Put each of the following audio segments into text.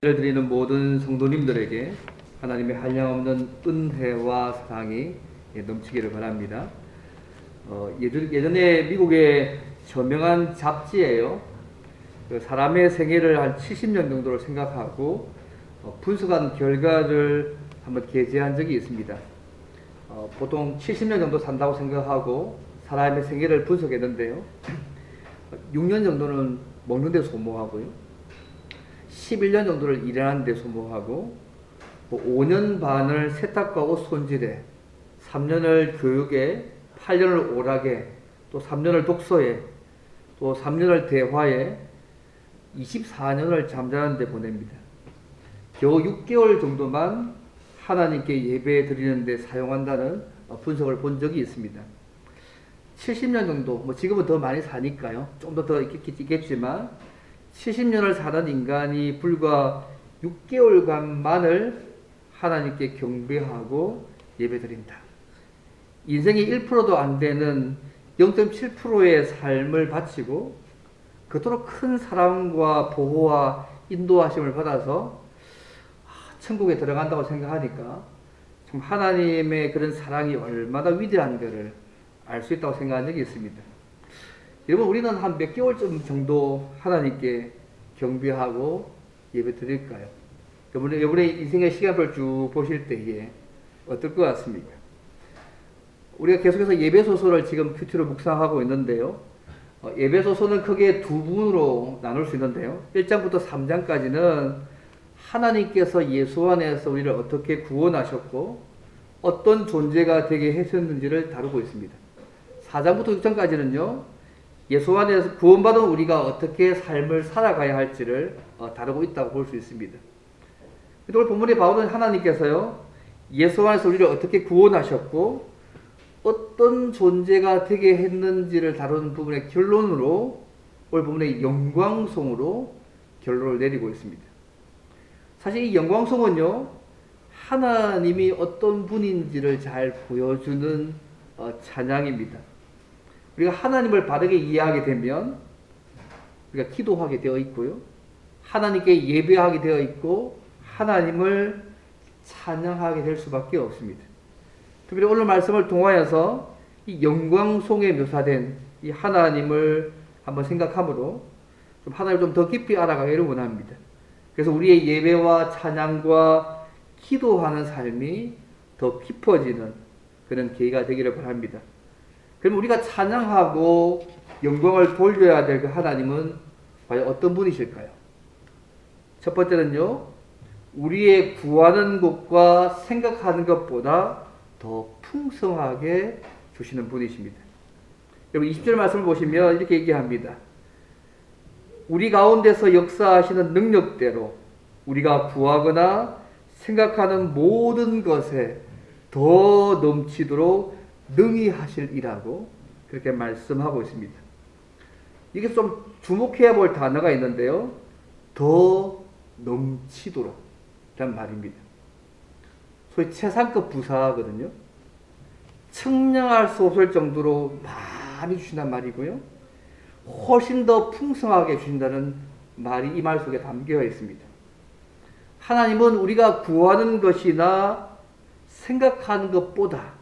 예를 드리는 모든 성도님들에게 하나님의 한량없는 은혜와 사랑이 넘치기를 바랍니다. 예전에 미국의 저명한 잡지예요. 사람의 생애를 한 70년 정도를 생각하고 분석한 결과를 한번 게재한 적이 있습니다. 보통 70년 정도 산다고 생각하고 사람의 생애를 분석했는데요. 6년 정도는 먹는 데 소모하고요. 11년 정도를 일하는 데 소모하고 5년 반을 세탁과 옷 손질에, 3년을 교육에, 8년을 오락에, 또 3년을 독서에, 또 3년을 대화에, 24년을 잠자는 데 보냅니다. 겨우 6개월 정도만 하나님께 예배 드리는 데 사용한다는 분석을 본 적이 있습니다. 70년 정도, 지금은 더 많이 사니까요. 좀 더 있겠지만 70년을 사는 인간이 불과 6개월간만을 하나님께 경배하고 예배드린다. 인생이 1%도 안 되는 0.7%의 삶을 바치고 그토록 큰 사랑과 보호와 인도하심을 받아서 천국에 들어간다고 생각하니까 참 하나님의 그런 사랑이 얼마나 위대한가를 알 수 있다고 생각한 적이 있습니다. 여러분, 우리는 한 몇 개월쯤 정도 하나님께 경배하고 예배 드릴까요? 여러분의 인생의 시간을 쭉 보실 때에 어떨 것 같습니까? 우리가 계속해서 예배소서를 지금 큐티로 묵상하고 있는데요. 예배소서는 크게 두 부분으로 나눌 수 있는데요. 1장부터 3장까지는 하나님께서 예수 안에서 우리를 어떻게 구원하셨고 어떤 존재가 되게 하셨는지를 다루고 있습니다. 4장부터 6장까지는요. 예수 안에서 구원받은 우리가 어떻게 삶을 살아가야 할지를 다루고 있다고 볼 수 있습니다. 오늘 본문의 바울은 하나님께서요, 예수 안에서 우리를 어떻게 구원하셨고 어떤 존재가 되게 했는지를 다루는 부분의 결론으로 오늘 본문의 영광송으로 결론을 내리고 있습니다. 사실 이 영광송은요, 하나님이 어떤 분인지를 잘 보여주는 찬양입니다. 우리가 하나님을 바르게 이해하게 되면 우리가 기도하게 되어 있고요. 하나님께 예배하게 되어 있고 하나님을 찬양하게 될 수밖에 없습니다. 특별히 오늘 말씀을 통하여서 이 영광송에 묘사된 이 하나님을 한번 생각함으로 좀 하나님을 좀 더 깊이 알아가기를 원합니다. 그래서 우리의 예배와 찬양과 기도하는 삶이 더 깊어지는 그런 계기가 되기를 바랍니다. 그럼 우리가 찬양하고 영광을 돌려야 될 그 하나님은 과연 어떤 분이실까요? 첫 번째는요, 우리의 구하는 것과 생각하는 것보다 더 풍성하게 주시는 분이십니다. 여러분 20절 말씀을 보시면 이렇게 얘기합니다. 우리 가운데서 역사하시는 능력대로 우리가 구하거나 생각하는 모든 것에 더 넘치도록 능히 하실이라고 그렇게 말씀하고 있습니다. 이게 좀 주목해야 볼 단어가 있는데요. 더 넘치도록 라는 말입니다. 소위 최상급 부사거든요. 측량할 수 없을 정도로 많이 주신다는 말이고요. 훨씬 더 풍성하게 주신다는 말이 이 말 속에 담겨 있습니다. 하나님은 우리가 구하는 것이나 생각하는 것보다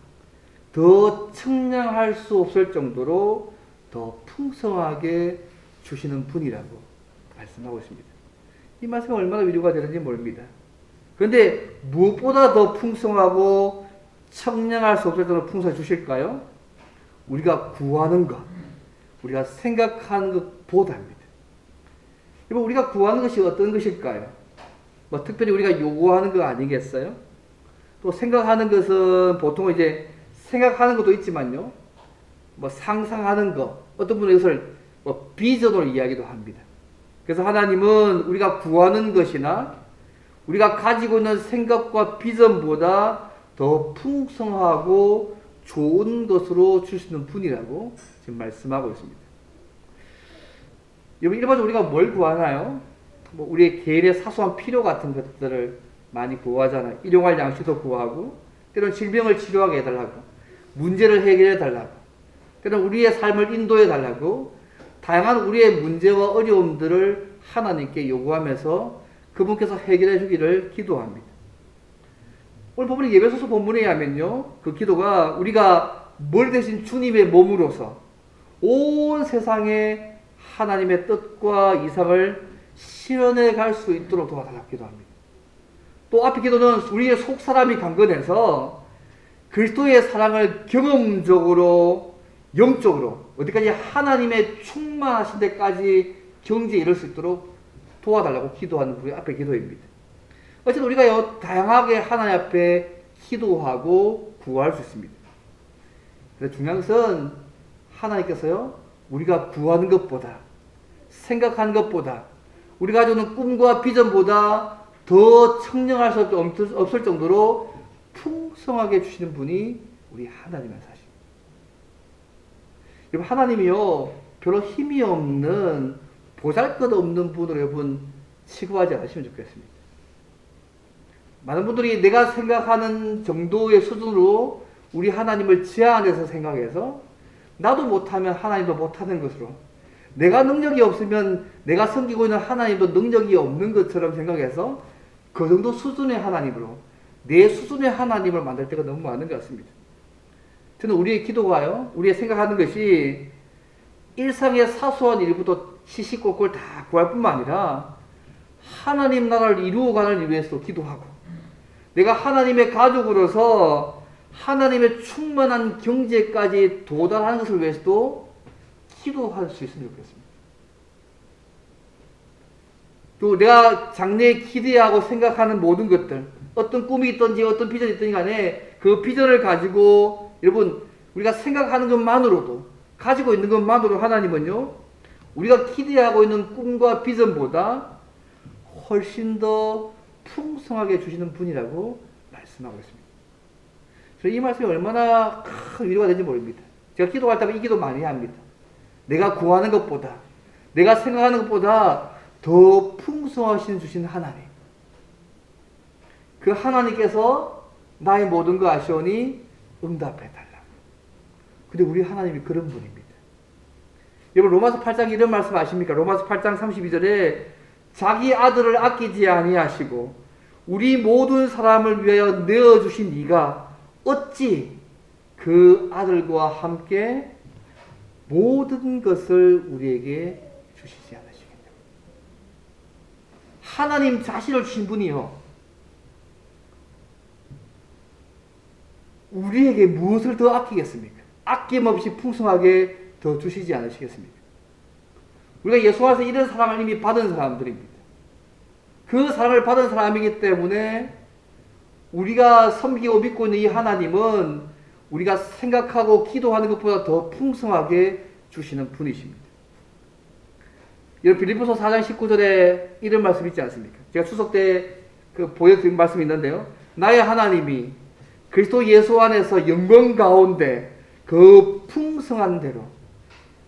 더 측량할 수 없을 정도로 더 풍성하게 주시는 분이라고 말씀하고 있습니다. 이 말씀이 얼마나 위로가 되는지 모릅니다. 그런데 무엇보다 더 풍성하고 측량할 수 없을 정도로 풍성하게 주실까요? 우리가 구하는 것, 우리가 생각하는 것보다입니다. 여러분, 우리가 구하는 것이 어떤 것일까요? 특별히 우리가 요구하는 거 아니겠어요? 또 생각하는 것은 보통 이제 생각하는 것도 있지만요. 상상하는 것, 어떤 분은 이것을 비전으로 이야기도 합니다. 그래서 하나님은 우리가 구하는 것이나 우리가 가지고 있는 생각과 비전보다 더 풍성하고 좋은 것으로 주시는 분이라고 지금 말씀하고 있습니다. 여러분, 일반적으로 우리가 뭘 구하나요? 우리의 개인의 사소한 필요 같은 것들을 많이 구하잖아요. 일용할 양식도 구하고, 때로는 질병을 치료하게 해달라고, 문제를 해결해 달라고, 때로는 우리의 삶을 인도해 달라고, 다양한 우리의 문제와 어려움들을 하나님께 요구하면서 그분께서 해결해 주기를 기도합니다. 오늘 본문의 예배소서 본문에 의하면요, 그 기도가 우리가 머리 대신 주님의 몸으로서 온 세상에 하나님의 뜻과 이상을 실현해 갈 수 있도록 도와달라고 기도합니다. 또 앞의 기도는 우리의 속 사람이 강건해서 그리스도의 사랑을 경험적으로, 영적으로 어디까지 하나님의 충만하신 데까지 경지에 이를 수 있도록 도와달라고 기도하는 우리 앞의 기도입니다. 어쨌든 우리가 다양하게 하나님 앞에 기도하고 구할 수 있습니다. 그래서 중요한 것은 하나님께서요, 우리가 구하는 것보다, 생각하는 것보다, 우리가 가지고 있는 꿈과 비전보다 더 청량할 수 없을 정도로 풍성하게 주시는 분이 우리 하나님의 사실. 여러분, 하나님이요, 별로 힘이 없는, 보잘것없는 분으로 여러분 취급하지 않으시면 좋겠습니다. 많은 분들이 내가 생각하는 정도의 수준으로 우리 하나님을 제한해서 생각해서 나도 못하면 하나님도 못하는 것으로, 내가 능력이 없으면 내가 섬기고 있는 하나님도 능력이 없는 것처럼 생각해서 그 정도 수준의 하나님으로, 내 수준의 하나님을 만들 때가 너무 많은 것 같습니다. 저는 우리의 기도가요, 우리의 생각하는 것이 일상의 사소한 일부터 시시콜콜 다 구할 뿐만 아니라 하나님 나라를 이루어가는 위해서도 기도하고, 내가 하나님의 가족으로서 하나님의 충만한 경제까지 도달하는 것을 위해서도 기도할 수 있으면 좋겠습니다. 또 내가 장래에 기대하고 생각하는 모든 것들, 어떤 꿈이 있든지 어떤 비전이 있든지 간에 그 비전을 가지고 여러분 우리가 생각하는 것만으로도, 가지고 있는 것만으로 하나님은요, 우리가 기대하고 있는 꿈과 비전보다 훨씬 더 풍성하게 주시는 분이라고 말씀하고 있습니다. 그래서 이 말씀이 얼마나 큰 위로가 되는지 모릅니다. 제가 기도할 때면 이 기도 많이 합니다. 내가 구하는 것보다, 내가 생각하는 것보다 더 풍성하신 주신 하나님, 그 하나님께서 나의 모든 거 아시오니 응답해달라. 근데 우리 하나님이 그런 분입니다. 여러분, 로마서 8장 이런 말씀 아십니까? 로마서 8장 32절에 자기 아들을 아끼지 아니하시고 우리 모든 사람을 위하여 내어주신 이가 어찌 그 아들과 함께 모든 것을 우리에게 주시지 않으시겠냐고. 하나님 자신을 주신 분이요, 우리에게 무엇을 더 아끼겠습니까? 아낌없이 풍성하게 더 주시지 않으시겠습니까? 우리가 예수 안에서 이런 사랑을 이미 받은 사람들입니다. 그 사랑을 받은 사람이기 때문에 우리가 섬기고 믿고 있는 이 하나님은 우리가 생각하고 기도하는 것보다 더 풍성하게 주시는 분이십니다. 여러분, 빌립보서 4장 19절에 이런 말씀 있지 않습니까? 제가 추석 때 보여드린 말씀이 있는데요. 나의 하나님이 그리스도 예수 안에서 영광 가운데 그 풍성한 대로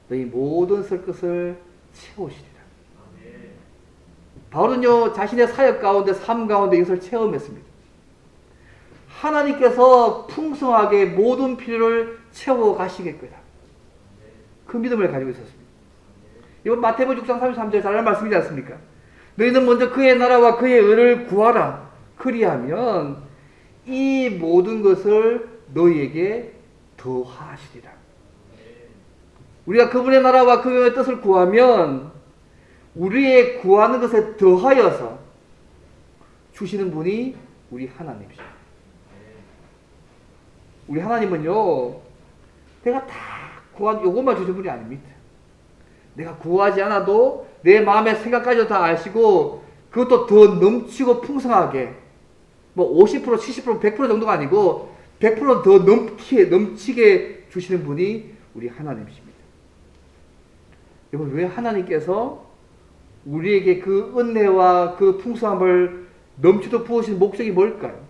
너희 모든 쓸 것을 채우시리라. 바울은요, 자신의 사역 가운데, 삶 가운데 이것을 체험했습니다. 하나님께서 풍성하게 모든 필요를 채워 가시겠구나. 그 믿음을 가지고 있었습니다. 이번 마태복음 6장 33절 잘 아는 말씀이지 않습니까? 너희는 먼저 그의 나라와 그의 의를 구하라. 그리하면 이 모든 것을 너희에게 더하시리라. 우리가 그분의 나라와 그분의 뜻을 구하면 우리의 구하는 것에 더하여서 주시는 분이 우리 하나님이십니다. 우리 하나님은요, 내가 다 구한 요것만 주시는 분이 아닙니다. 내가 구하지 않아도 내 마음의 생각까지도 다 아시고 그것도 더 넘치고 풍성하게, 뭐 50%, 70%, 100% 정도가 아니고 100% 더 넘치게 주시는 분이 우리 하나님이십니다. 여러분, 왜 하나님께서 우리에게 그 은혜와 그 풍성함을 넘치도록 부으신 목적이 뭘까요?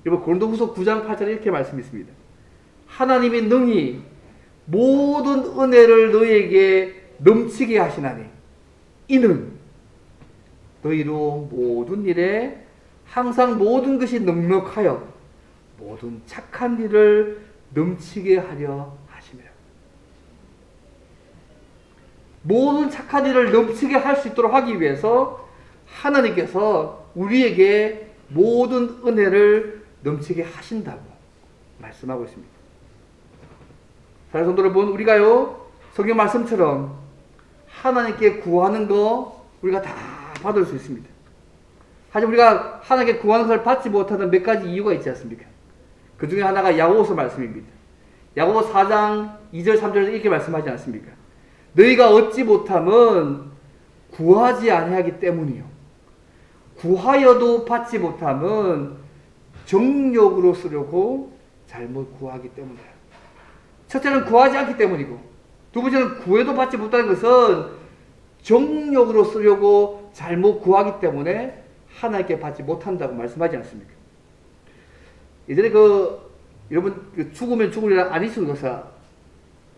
여러분, 고린도후서 9장 8절에 이렇게 말씀이 있습니다. 하나님이 능히 모든 은혜를 너희에게 넘치게 하시나니 이는 너희로 모든 일에 항상 모든 것이 넉넉하여 모든 착한 일을 넘치게 하려 하심이라. 모든 착한 일을 넘치게 할 수 있도록 하기 위해서 하나님께서 우리에게 모든 은혜를 넘치게 하신다고 말씀하고 있습니다. 사랑하는 성도 여러분, 우리가요 성경 말씀처럼 하나님께 구하는 거 우리가 다 받을 수 있습니다. 하지만 우리가 하나님께 구하는 것을 받지 못하는 몇 가지 이유가 있지 않습니까? 그 중에 하나가 야고보서 말씀입니다. 야고보 4장 2절 3절에서 이렇게 말씀하지 않습니까? 너희가 얻지 못함은 구하지 아니하기 때문이요, 구하여도 받지 못함은 정욕으로 쓰려고 잘못 구하기 때문이에요. 첫째는 구하지 않기 때문이고, 두 번째는 구해도 받지 못하는 것은 정욕으로 쓰려고 잘못 구하기 때문에 하나님께 받지 못한다고 말씀하지 않습니까? 예전에 여러분 죽으면 죽으리라 아니슨 거사,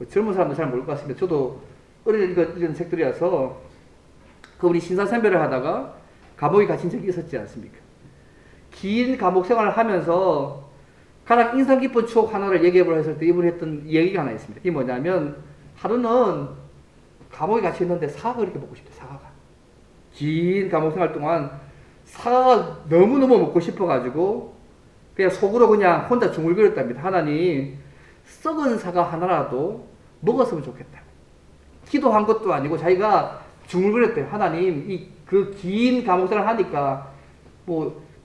젊은 사람도 잘 모를 것 같습니다. 저도 어릴 때 읽은 책들이라서 우리 신사선배를 하다가 감옥에 갇힌 적이 있었지 않습니까? 긴 감옥 생활을 하면서 가장 인상 깊은 추억 하나를 얘기해보라 했을 때 이분이 했던 얘기가 하나 있습니다. 이게 뭐냐면, 하루는 감옥에 갇혀 있는데 사과가 그렇게 먹고 싶대. 사과가 긴 감옥 생활 동안 사과가 너무너무 먹고 싶어가지고 그냥 속으로 그냥 혼자 중얼거렸답니다. 하나님, 썩은 사과 하나라도 먹었으면 좋겠다. 기도한 것도 아니고 자기가 중얼거렸대요. 하나님, 그 긴 감옥 생활을 하니까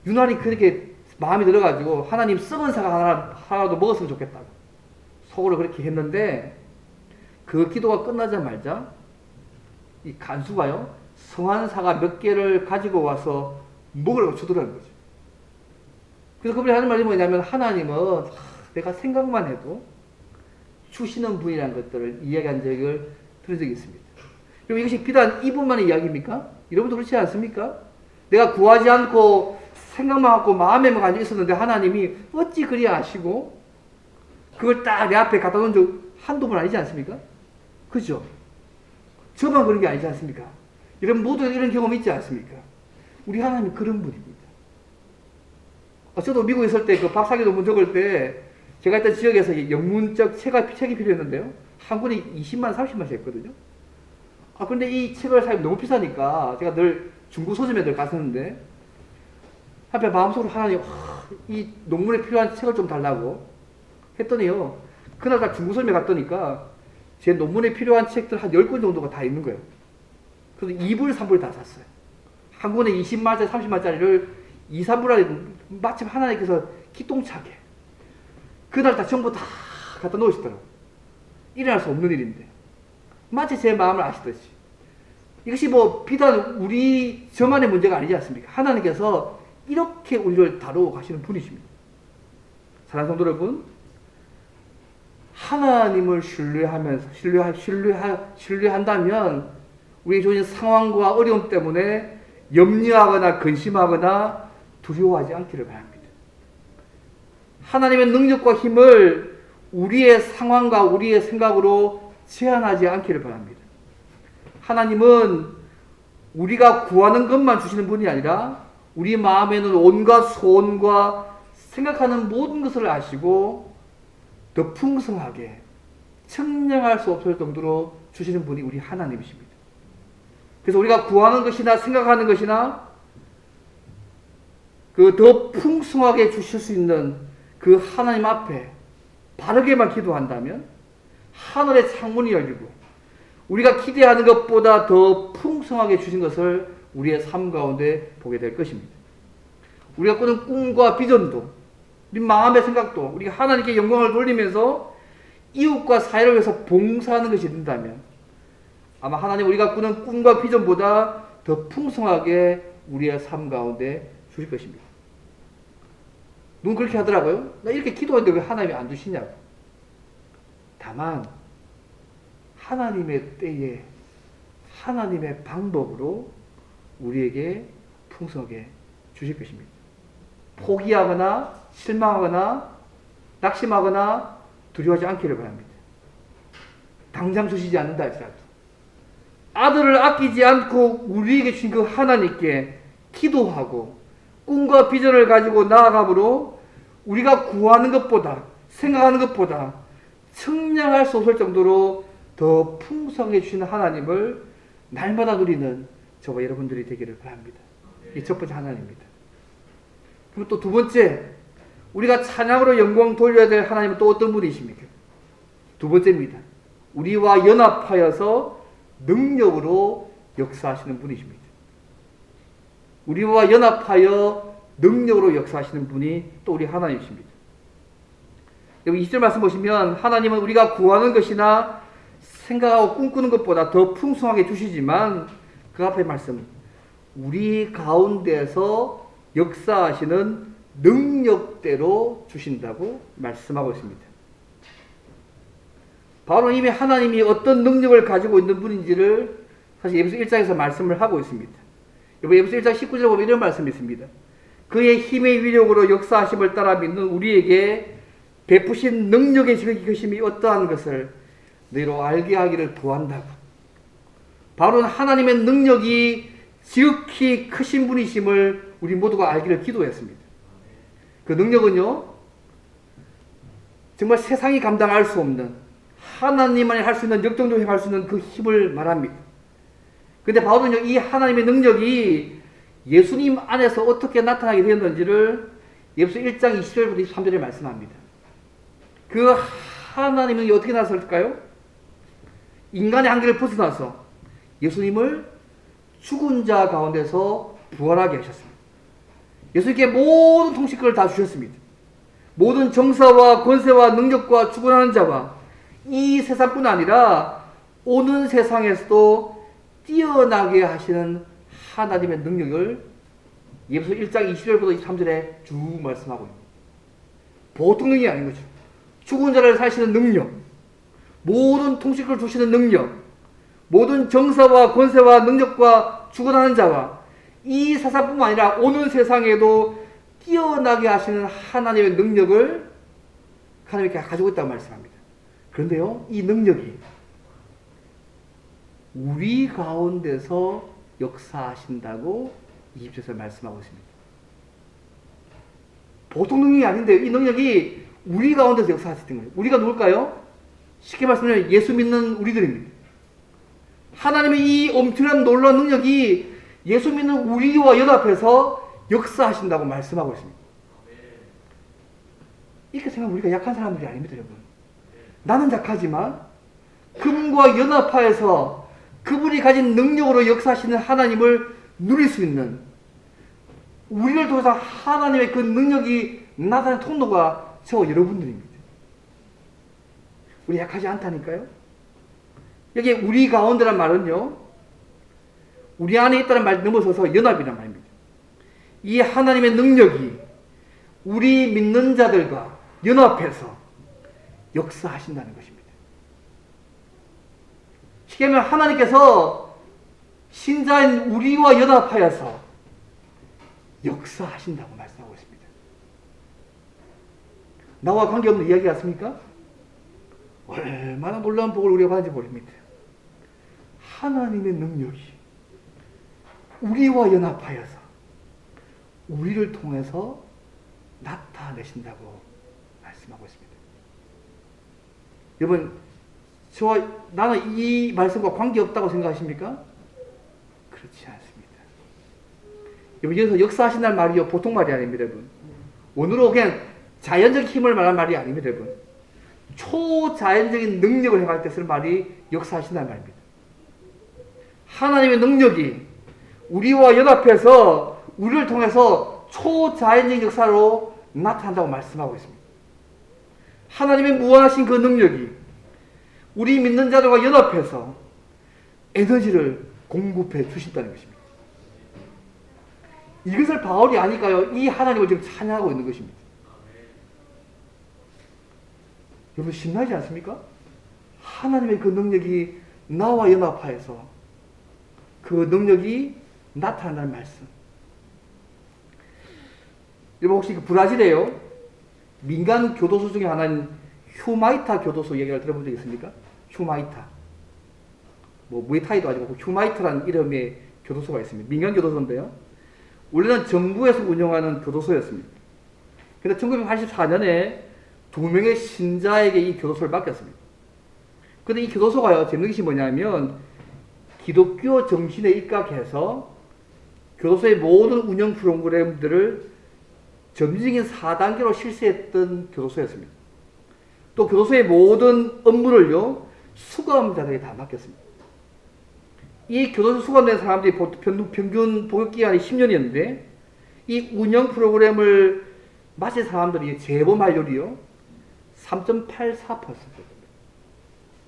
유난히 그렇게 마음이 들어가지고 하나님, 썩은 사과 하나라도 먹었으면 좋겠다고 속으로 그렇게 했는데, 그 기도가 끝나자마자 이 간수가요 성한 사과 몇 개를 가지고 와서 먹으라고 주더라는 거죠. 그래서 그분이 하는 말이 뭐냐면, 하나님은 내가 생각만 해도 주시는 분이라는 것들을 이야기한 적을 들은 적이 있습니다. 그럼 이것이 비단 이분만의 이야기입니까? 여러분도 그렇지 않습니까? 내가 구하지 않고 생각만 하고 마음에만 가지고 있었는데 하나님이 어찌 그리 아시고 그걸 딱 내 앞에 갖다 놓은 적 한두 번 아니지 않습니까? 그죠? 저만 그런 게 아니지 않습니까? 여러분 모두 이런 경험 있지 않습니까? 우리 하나님이 그런 분입니다. 저도 미국에 있을 때 그 박사학위 논문 적을 때 제가 있던 지역에서 영문적 책이 필요했는데요. 한 권에 20만, 30만씩 했거든요. 근데 이 책을 사면 너무 비싸니까 제가 늘 중고 서점에 늘 갔었는데, 한편 마음속으로 하나님, 이 논문에 필요한 책을 좀 달라고 했더니요, 그날 다 중고 서점에 갔더니까 제 논문에 필요한 책들 한 10권 정도가 다 있는 거예요. 그래서 2불, 3불 다 샀어요. 한 권에 20만짜리, 30만짜리를 2, 3불 안에 마침 하나님께서 기똥차게 그날 다 전부 다 갖다 놓으시더라고요. 일어날 수 없는 일인데 마치 제 마음을 아시듯이. 이것이 비단 저만의 문제가 아니지 않습니까? 하나님께서 이렇게 우리를 다루고 가시는 분이십니다. 사랑하는 성도 여러분, 하나님을 신뢰한다면 우리의 주어진 상황과 어려움 때문에 염려하거나 근심하거나 두려워하지 않기를 바랍니다. 하나님의 능력과 힘을 우리의 상황과 우리의 생각으로 제한하지 않기를 바랍니다. 하나님은 우리가 구하는 것만 주시는 분이 아니라 우리 마음에는 온갖 소원과 생각하는 모든 것을 아시고 더 풍성하게 측량할 수 없을 정도로 주시는 분이 우리 하나님이십니다. 그래서 우리가 구하는 것이나 생각하는 것이나 더 풍성하게 주실 수 있는 그 하나님 앞에 바르게만 기도한다면 하늘의 창문이 열리고 우리가 기대하는 것보다 더 풍성하게 주신 것을 우리의 삶 가운데 보게 될 것입니다. 우리가 꾸는 꿈과 비전도, 우리 마음의 생각도 우리가 하나님께 영광을 돌리면서 이웃과 사회를 위해서 봉사하는 것이 된다면 아마 하나님 우리가 꾸는 꿈과 비전보다 더 풍성하게 우리의 삶 가운데 주실 것입니다. 누군 그렇게 하더라고요. 나 이렇게 기도하는데 왜 하나님이 안 주시냐고. 다만 하나님의 때에 하나님의 방법으로 우리에게 풍성하게 주실 것입니다. 포기하거나 실망하거나 낙심하거나 두려워하지 않기를 바랍니다. 당장 주시지 않는다 할지라도 아들을 아끼지 않고 우리에게 주신 그 하나님께 기도하고 꿈과 비전을 가지고 나아가므로 우리가 구하는 것보다 생각하는 것보다 측량할 수 없을 정도로 더 풍성해 주시는 하나님을 날마다 누리는 저와 여러분들이 되기를 바랍니다. 이 첫 번째 하나님입니다. 그리고 또 두 번째, 우리가 찬양으로 영광 돌려야 될 하나님은 또 어떤 분이십니까? 두 번째입니다. 우리와 연합하여서 능력으로 역사하시는 분이십니다. 우리와 연합하여 능력으로 역사하시는 분이 또 우리 하나님이십니다. 여기 20절 말씀 보시면 하나님은 우리가 구하는 것이나 생각하고 꿈꾸는 것보다 더 풍성하게 주시지만 그 앞에 말씀, 우리 가운데서 역사하시는 능력대로 주신다고 말씀하고 있습니다. 바로 이미 하나님이 어떤 능력을 가지고 있는 분인지를 사실 에베소 1장에서 말씀을 하고 있습니다. 에베소 1장 19절 보면 이런 말씀이 있습니다. 그의 힘의 위력으로 역사하심을 따라 믿는 우리에게 베푸신 능력의 지극히심이 어떠한 것을 너희로 알게 하기를 구한다고. 바로 하나님의 능력이 지극히 크신 분이심을 우리 모두가 알기를 기도했습니다. 그 능력은요, 정말 세상이 감당할 수 없는, 하나님만이 할 수 있는, 역동적으로 할 수 있는 그 힘을 말합니다. 근데 바울은요, 이 하나님의 능력이 예수님 안에서 어떻게 나타나게 되었는지를 에베소 1장 20절부터 23절에 말씀합니다. 그 하나님은 어떻게 나섰을까요? 인간의 한계를 벗어나서 예수님을 죽은 자 가운데서 부활하게 하셨습니다. 예수님께 모든 통치권을 다 주셨습니다. 모든 정사와 권세와 능력과 주권하는 자와 이 세상뿐 아니라 오는 세상에서도 뛰어나게 하시는 하나님의 능력을 에베소 1장 20절부터 23절에 쭉 말씀하고 있습니다. 보통 능력이 아닌 거죠. 죽은 자를 사시는 능력, 모든 통치권을 주시는 능력, 모든 정사와 권세와 능력과 주권하는 자와 이 세상뿐만 아니라 오는 세상에도 뛰어나게 하시는 하나님의 능력을 하나님께 가지고 있다고 말씀합니다. 그런데요, 이 능력이 우리 가운데서 역사하신다고 20절에서 말씀하고 있습니다. 보통 능력이 아닌데요, 이 능력이 우리 가운데서 역사하시는 거예요. 우리가 누굴까요? 쉽게 말씀드리면 예수 믿는 우리들입니다. 하나님의 이 엄청난 놀라운 능력이 예수 믿는 우리와 연합해서 역사하신다고 말씀하고 있습니다. 이렇게 생각하면 우리가 약한 사람들이 아닙니다, 여러분. 나는 약하지만 그분과 연합하여서 그분이 가진 능력으로 역사하시는 하나님을 누릴 수 있는, 우리를 통해서 하나님의 그 능력이 나타나는 통로가 저 여러분들입니다. 우리 약하지 않다니까요. 여기 우리 가운데란 말은요, 우리 안에 있다는 말 넘어서서 연합이란 말입니다. 이 하나님의 능력이 우리 믿는 자들과 연합해서 역사하신다는 것입니다. 쉽게 말하면 하나님께서 신자인 우리와 연합하여서 역사하신다고 말씀하고 있습니다. 나와 관계없는 이야기 같습니까? 얼마나 놀라운 복을 우리가 받는지 모릅니다. 하나님의 능력이 우리와 연합하여서 우리를 통해서 나타내신다고 말씀하고 있습니다. 여러분, 나는 이 말씀과 관계없다고 생각하십니까? 그렇지 않습니다. 여러분, 여기서 역사하신다는 말이요, 보통 말이 아닙니다, 여러분. 오늘은 그냥 자연적 힘을 말하는 말이 아닙니다, 여러분. 초자연적인 능력을 행할 때 쓰는 말이 역사하신다는 말입니다. 하나님의 능력이 우리와 연합해서 우리를 통해서 초자연적인 역사로 나타난다고 말씀하고 있습니다. 하나님의 무한하신 그 능력이 우리 믿는 자들과 연합해서 에너지를 공급해 주신다는 것입니다. 이것을 바울이 아니까요, 이 하나님을 지금 찬양하고 있는 것입니다. 여러분, 신나지 않습니까? 하나님의 그 능력이 나와 연합하여서 그 능력이 나타난다는 말씀. 여러분, 혹시 그 브라질에요, 민간 교도소 중에 하나인 휴마이타 교도소 얘기를 들어본 적 있습니까? 휴마이타. 무에타이도 아니고 휴마이타라는 이름의 교도소가 있습니다. 민간 교도소인데요, 원래는 정부에서 운영하는 교도소였습니다. 그런데 1984년에 2명의 신자에게 이 교도소를 맡겼습니다. 그런데 이 교도소가요, 재밌는 것이 뭐냐면 기독교 정신에 입각해서 교도소의 모든 운영 프로그램들을 점진적인 4단계로 실시했던 교도소였습니다. 또 교도소의 모든 업무를요, 수감자들에게 다 맡겼습니다. 이 교도소 수감된 사람들이 평균 복역기간이 10년이었는데, 이 운영 프로그램을 마친 사람들이 재범 할률이요, 3.84%입니다.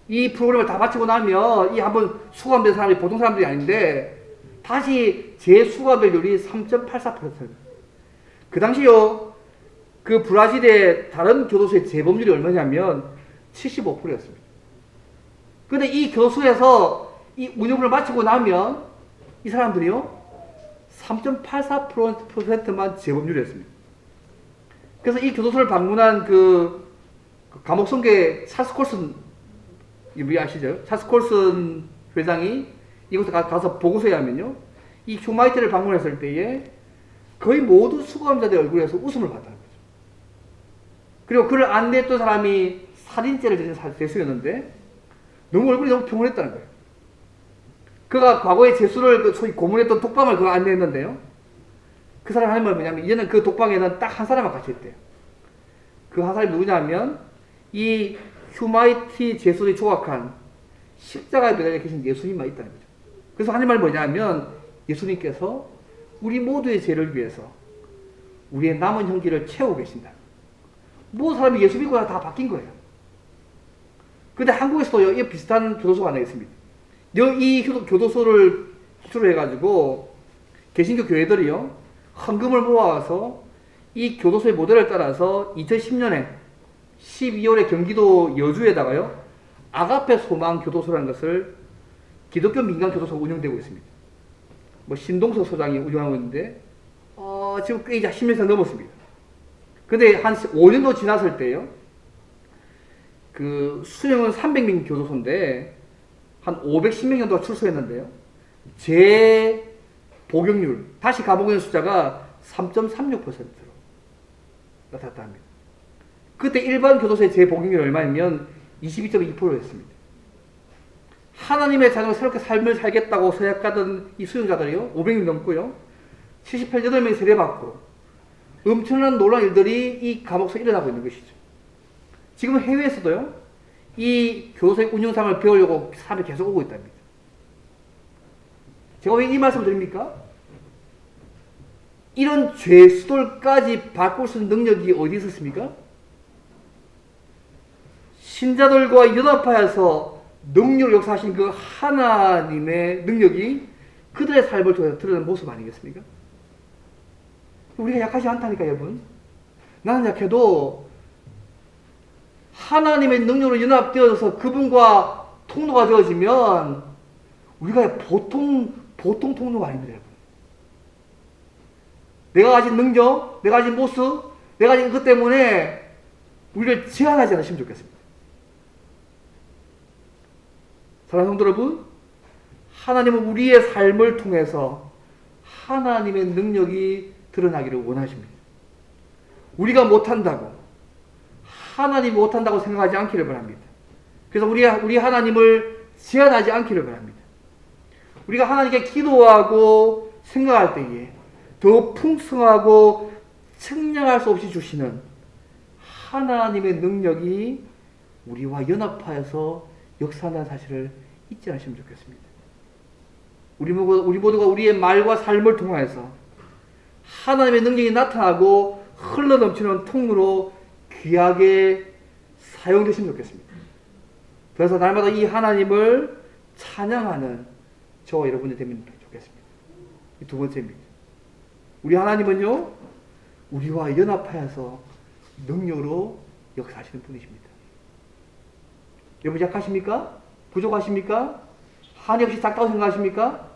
이 프로그램을 다 마치고 나면, 이 한번 수감된 사람이 보통 사람들이 아닌데, 다시 재수감률이 3.84%입니다. 그 당시요, 그 브라질의 다른 교도소의 재범률이 얼마냐면 75%였습니다. 근데 이 교도소에서 이 운영을 마치고 나면 이 사람들이요, 3.84%만 재범률이었습니다. 그래서 이 교도소를 방문한 그 감옥 성계 찰스 콜슨, 우리 아시죠? 찰스 콜슨 회장이 이곳에 가서 보고서에 하면요, 이 휴마이트를 방문했을 때에 거의 모든 수감자들의 얼굴에서 웃음을 봤다는 거죠. 그리고 그를 안내했던 사람이 살인죄를 저지른 죄수였는데 너무 얼굴이 너무 평온했다는 거예요. 그가 과거에 죄수를 소위 고문했던 독방을 그가 안내했는데요, 그 사람 하는 말이 뭐냐면 이제는 그 독방에는 딱 한 사람만 같이 있대요. 그 한 사람이 누구냐면 이 휴마이티 죄수들이 조각한 십자가에 매달려 계신 예수님만 있다는 거죠. 그래서 하는 말이 뭐냐면 예수님께서 우리 모두의 죄를 위해서 우리의 남은 형기를 채우고 계신다. 모든 사람이 예수 믿고 다 바뀐 거예요. 근데 한국에서도 이 비슷한 교도소가 하나 있습니다. 이 교도소를 기초로 해가지고 개신교 교회들이요, 헌금을 모아서 이 교도소의 모델을 따라서 2010년에 12월에 경기도 여주에다가요, 아가페 소망 교도소라는 것을 기독교 민간 교도소가 운영되고 있습니다. 뭐 신동석 소장이 운영하고 있는데 지금 꽤 이제 10년 이상 넘었습니다. 근데 한 5년도 지났을 때요, 그 수용은 300명 교도소인데 한 510명 정도가 출소했는데요, 제 복역률, 다시 감옥에 있는 숫자가 3.36%로 나타났다 합니다. 그때 일반 교도소의 제 복역률이 얼마냐면 22.2%였습니다. 하나님의 자녀가 새롭게 삶을 살겠다고 서약하던 이 수용자들이요, 500명 넘고요, 78명이 세례받고 엄청난 놀라운 일들이 이 감옥에서 일어나고 있는 것이죠. 지금 해외에서도요, 이 교도소의 운영상을 배우려고 사람이 계속 오고 있답니다. 제가 왜 이 말씀을 드립니까? 이런 죄수들까지 바꿀 수 있는 능력이 어디 있었습니까? 신자들과 연합하여서 능력 역사하신 그 하나님의 능력이 그들의 삶을 통해서 드러나는 모습 아니겠습니까? 우리가 약하지 않다니까, 여러분. 나는 약해도 하나님의 능력으로 연합되어서 그분과 통로가 되어지면 우리가 보통 통로가 아닙니다, 여러분. 내가 가진 능력, 내가 가진 모습, 내가 가진 것 때문에 우리를 제한하지 않으시면 좋겠습니다. 사랑하는 성도 여러분, 하나님은 우리의 삶을 통해서 하나님의 능력이 드러나기를 원하십니다. 우리가 못한다고, 하나님이 못한다고 생각하지 않기를 바랍니다. 그래서 우리 하나님을 제한하지 않기를 바랍니다. 우리가 하나님께 기도하고 생각할 때에 더 풍성하고 측량할 수 없이 주시는 하나님의 능력이 우리와 연합하여서 역사한다는 사실을 잊지 않으시면 좋겠습니다. 우리 모두가 우리의 말과 삶을 통해서 하나님의 능력이 나타나고 흘러넘치는 통로로 귀하게 사용되시면 좋겠습니다. 그래서 날마다 이 하나님을 찬양하는 저와 여러분이 되면 좋겠습니다. 이 두 번째입니다. 우리 하나님은요, 우리와 연합하여서 능력으로 역사하시는 분이십니다. 여러분 약하십니까? 부족하십니까? 한없이 작다고 생각하십니까?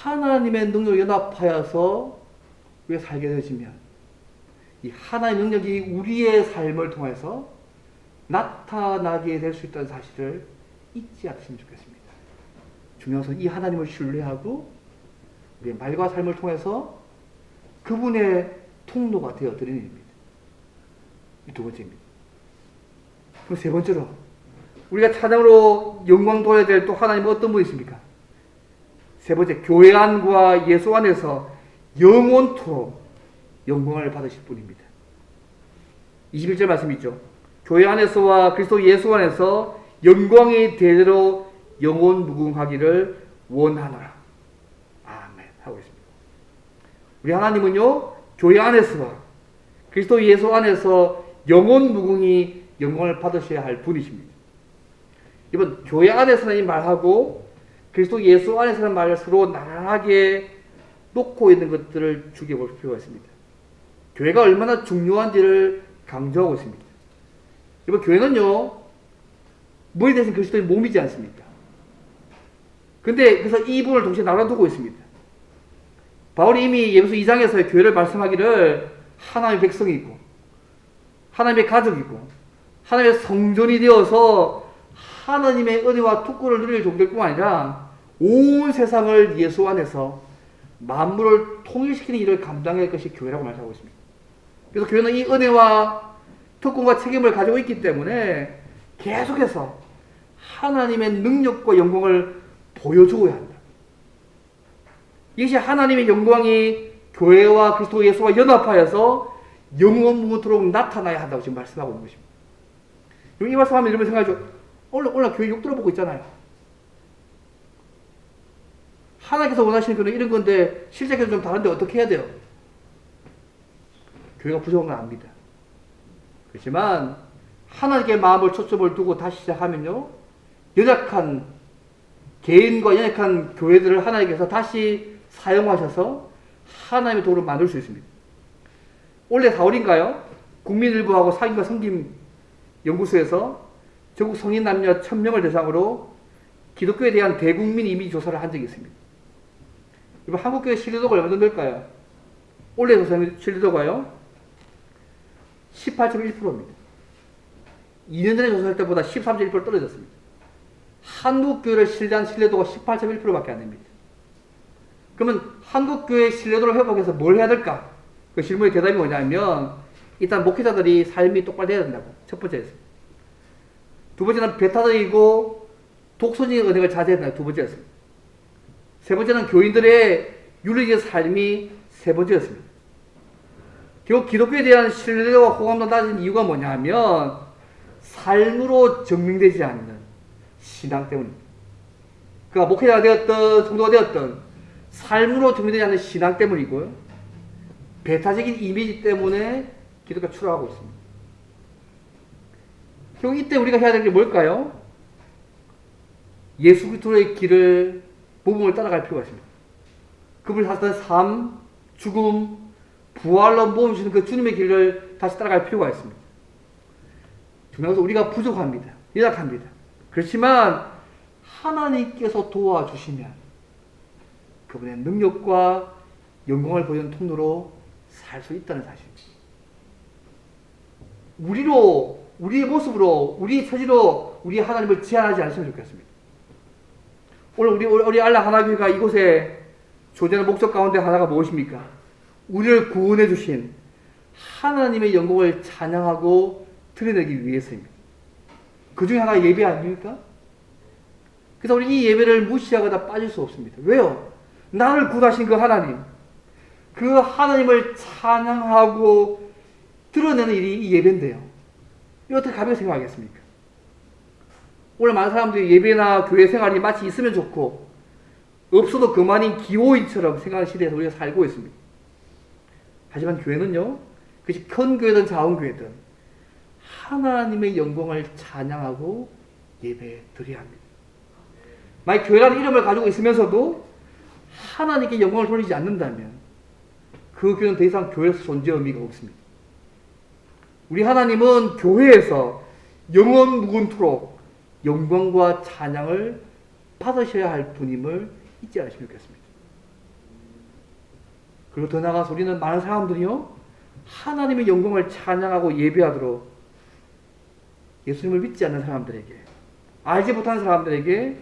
하나님의 능력으로 연합하여서 우리가 살게 되어지면 이 하나님의 능력이 우리의 삶을 통해서 나타나게 될 수 있다는 사실을 잊지 않으시면 좋겠습니다. 중요한 것은 이 하나님을 신뢰하고 우리의 말과 삶을 통해서 그분의 통로가 되어드리는 일입니다. 이 두 번째입니다. 그럼 세 번째로 우리가 찬양으로 영광 돌려야 될 또 하나님은 어떤 분이십니까? 세 번째, 교회 안과 예수 안에서 영원토록 영광을 받으실 분입니다. 21절 말씀 있죠. 교회 안에서와 그리스도 예수 안에서 영광이 대대로 영원 무궁하기를 원하노라. 아멘. 하고 있습니다. 우리 하나님은요, 교회 안에서와 그리스도 예수 안에서 영원 무궁히 영광을 받으셔야 할 분이십니다. 이번 교회 안에서는 이 말하고 그리스도 예수 안에서는 말을 서로 나란하게 놓고 있는 것들을 죽여볼 필요가 있습니다. 교회가 얼마나 중요한지를 강조하고 있습니다. 이번 교회는요, 머리 대신 그리스도의 몸이지 않습니까? 근데 그래서 이 부분을 동시에 나눠두고 있습니다. 바울이 이미 예배서 2장에서 교회를 말씀하기를 하나님의 백성이고 하나님의 가족이고 하나님의 성전이 되어서 하나님의 은혜와 특권을 누릴 종될 뿐만 아니라 온 세상을 예수 안에서 만물을 통일시키는 일을 감당할 것이 교회라고 말하고 있습니다. 그래서 교회는 이 은혜와 특권과 책임을 가지고 있기 때문에 계속해서 하나님의 능력과 영광을 보여주어야 한다. 이것이 하나님의 영광이 교회와 그리스도 예수와 연합하여서 영원무토록 나타나야 한다고 지금 말씀하고 있는 것입니다. 이 말씀하면 이러면 생각하죠. 오늘 교회 욕 들어보고 있잖아요. 하나님께서 원하시는 거는 이런 건데 실제로 좀 다른데 어떻게 해야 돼요? 교회가 부족한 건 압니다. 그렇지만 하나님께 마음을 초점을 두고 다시 시작하면요, 연약한 개인과 연약한 교회들을 하나님께서 다시 사용하셔서 하나님의 도를 만들 수 있습니다. 올해 4월인가요? 국민일보하고 사인과 성김 연구소에서 전국 성인 남녀 1000명을 대상으로 기독교에 대한 대국민 이미지 조사를 한 적이 있습니다. 이번 한국교회 신뢰도가 얼마 정도일까요? 올해 조사 신뢰도가요 18.1%입니다. 2년 전에 조사할 때보다 13.1% 떨어졌습니다. 한국교회를 신뢰한 신뢰도가 18.1%밖에 안 됩니다. 그러면 한국교회의 신뢰도를 회복해서 뭘 해야 될까? 그 질문의 대답이 뭐냐면 일단 목회자들이 삶이 똑바로 돼야 된다고. 첫 번째였습니다. 두 번째는 배타적이고 독선적인 은행을 자제해야 된다고. 두 번째였습니다. 세 번째는 교인들의 윤리적 삶이 세 번째였습니다. 결국 기독교에 대한 신뢰도와 호감도 낮은 이유가 뭐냐 하면 삶으로 증명되지 않는 신앙 때문입니다. 그가 목회자가 되었던 성도가 되었던 삶으로 증명되지 않는 신앙 때문이고요. 배타적인 이미지 때문에 기독교가 추락하고 있습니다. 결국 이때 우리가 해야 될 게 뭘까요? 예수 그리스도의 길을 모범을 따라갈 필요가 있습니다. 그분이 사셨던 삶, 죽음, 부활로 모범 주시는 그 주님의 길을 다시 따라갈 필요가 있습니다. 중요한 것은 우리가 부족합니다. 연약합니다. 그렇지만 하나님께서 도와주시면 그분의 능력과 영광을 보이는 통로로 살 수 있다는 사실입니다. 우리의 모습으로, 우리의 처지로 우리 하나님을 제한하지 않으시면 좋겠습니다. 오늘 우리 알라 하나교회가 이곳에 존재하는 목적 가운데 하나가 무엇입니까? 우리를 구원해 주신 하나님의 영광을 찬양하고 드러내기 위해서입니다. 그 중에 하나가 예배 아닙니까? 그래서 우리 이 예배를 무시하거나 빠질 수 없습니다. 왜요? 나를 구하신 그 하나님, 그 하나님을 찬양하고 드러내는 일이 이 예배인데요. 이거 어떻게 가볍게 생각하겠습니까? 오늘 많은 사람들이 예배나 교회 생활이 마치 있으면 좋고 없어도 그만인 기호인처럼 생각하는 시대에서 우리가 살고 있습니다. 하지만 교회는요, 그것이 큰 교회든 작은 교회든 하나님의 영광을 찬양하고 예배 드려야 합니다. 만약 교회라는 이름을 가지고 있으면서도 하나님께 영광을 돌리지 않는다면 그 교회는 더 이상 교회에서 존재 의미가 없습니다. 우리 하나님은 교회에서 영원 무궁토록 영광과 찬양을 받으셔야 할 분임을 잊지 않으시면 좋겠습니다. 그리고 더 나아가서 우리는 많은 사람들이요, 하나님의 영광을 찬양하고 예배하도록 예수님을 믿지 않는 사람들에게, 알지 못하는 사람들에게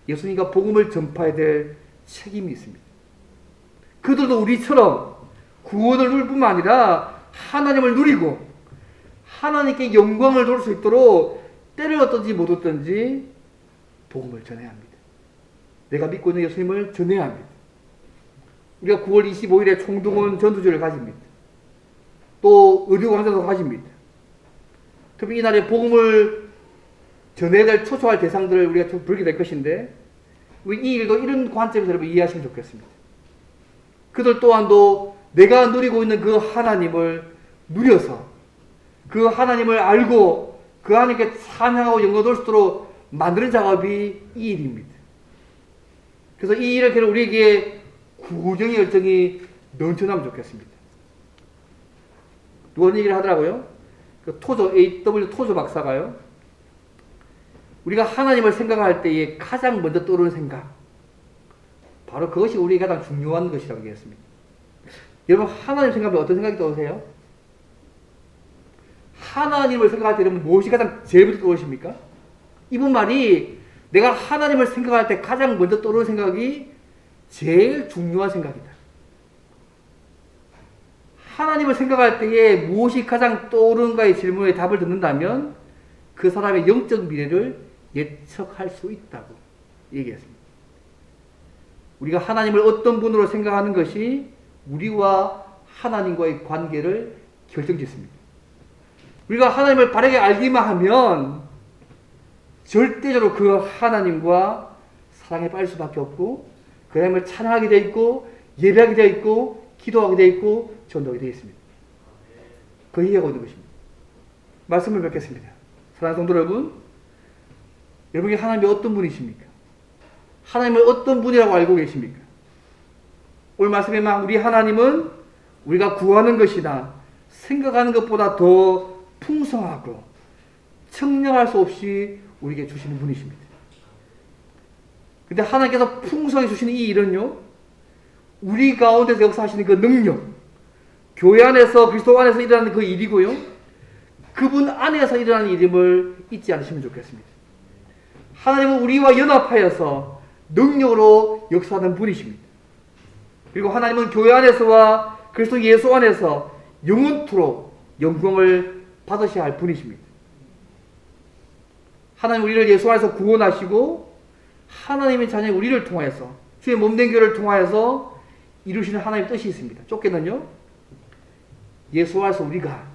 예수님과 복음을 전파해야 될 책임이 있습니다. 그들도 우리처럼 구원을 누릴 뿐만 아니라 하나님을 누리고 하나님께 영광을 돌릴 수 있도록 때를 얻든지 못 얻든지 복음을 전해야 합니다. 내가 믿고 있는 예수님을 전해야 합니다. 우리가 9월 25일에 총동원 전도제를 가집니다. 또 의료광장도 가집니다. 특히 이날에 복음을 전해야 될 초청할 대상들을 우리가 좀 부르게 될 것인데, 우리 이 일도 이런 관점에서 여러분 이해하시면 좋겠습니다. 그들 또한도 내가 누리고 있는 그 하나님을 누려서 그 하나님을 알고 그 하나님께 찬양하고 영광 돌 수 있도록 만드는 작업이 이 일입니다. 그래서 이 일을 우리에게 구정의 열정이 넘쳐나면 좋겠습니다. 누가 얘기를 하더라고요. 그 토조, A.W. 토조 박사가요. 우리가 하나님을 생각할 때에 가장 먼저 떠오르는 생각, 바로 그것이 우리에게 가장 중요한 것이라고 얘기했습니다. 여러분, 하나님 생각하면 어떤 생각이 떠오르세요? 하나님을 생각할 때 여러분 무엇이 가장 제일 먼저 떠오르십니까? 이분 말이 내가 하나님을 생각할 때 가장 먼저 떠오르는 생각이 제일 중요한 생각이다. 하나님을 생각할 때에 무엇이 가장 떠오르는가의 질문에 답을 듣는다면 그 사람의 영적 미래를 예측할 수 있다고 얘기했습니다. 우리가 하나님을 어떤 분으로 생각하는 것이 우리와 하나님과의 관계를 결정짓습니다. 우리가 하나님을 바르게 알기만 하면 절대적으로 그 하나님과 사랑에 빠질 수밖에 없고 그 하나님을 찬양하게 되어 있고 예배하게 되어 있고 기도하게 되어 있고 전도하게 되어 있습니다. 그 이해가 오는 것입니다. 말씀을 뵙겠습니다. 사랑하는 성도 여러분, 여러분이 하나님이 어떤 분이십니까? 하나님을 어떤 분이라고 알고 계십니까? 오늘 말씀에만 우리 하나님은 우리가 구하는 것이나 생각하는 것보다 더 풍성하고 청량할 수 없이 우리에게 주시는 분이십니다. 근데 하나님께서 풍성히 주시는 이 일은요, 우리 가운데서 역사하시는 그 능력, 교회 안에서 그리스도 안에서 일어나는 그 일이고요, 그분 안에서 일어나는 일임을 잊지 않으시면 좋겠습니다. 하나님은 우리와 연합하여서 능력으로 역사하는 분이십니다. 그리고 하나님은 교회 안에서와 그리스도 예수 안에서 영원토록 영광을 받으셔야 할 분이십니다. 하나님 우리를 예수 안에서 구원하시고 하나님의 자녀 우리를 통하여서 주의 몸된 교회를 통하여서 이루시는 하나님의 뜻이 있습니다. 쫓기는요, 예수 안에서 우리가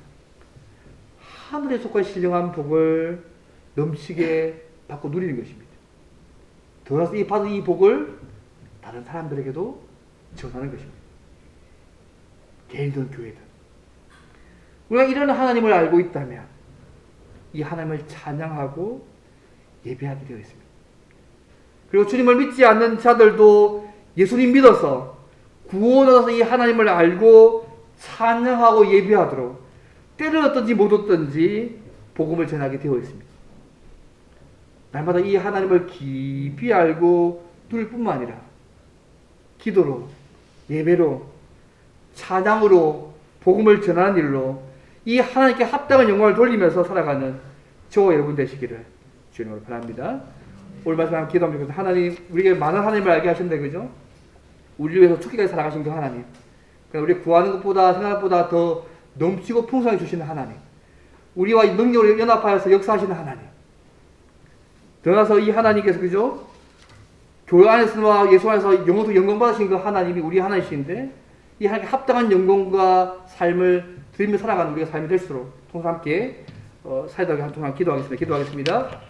하늘에 속한 신령한 복을 넘치게 받고 누리는 것입니다. 더 나아가서 이 받은 이 복을 다른 사람들에게도 전하는 것입니다. 개인든 교회든. 우리가 이런 하나님을 알고 있다면 이 하나님을 찬양하고 예배하게 되어 있습니다. 그리고 주님을 믿지 않는 자들도 예수님 믿어서 구원 얻어서 이 하나님을 알고 찬양하고 예배하도록 때를 얻든지 못 얻든지 복음을 전하게 되어 있습니다. 날마다 이 하나님을 깊이 알고 누릴 뿐만 아니라 기도로, 예배로, 찬양으로 복음을 전하는 일로 이 하나님께 합당한 영광을 돌리면서 살아가는 저와 여러분 되시기를 주님으로 바랍니다. 오늘 말씀 한번 기도하면 좋겠습니다. 하나님, 우리에게 많은 하나님을 알게 하신다, 그죠? 우리를 위해서 죽기까지 살아가신 그 하나님, 우리 구하는 것보다 생각보다 더 넘치고 풍성하게 주시는 하나님, 우리와 능력으로 연합하여서 역사하시는 하나님, 더 나아가서 이 하나님께서, 그죠? 교회 안에서와 예수 안에서 영원토록 영광 받으신 그 하나님이 우리 하나님이신데 이 하나님께 합당한 영광과 삶을 드리며 살아가는 우리가 삶이 될수록 통상 함께 사이다하게 한 동안 기도하겠습니다.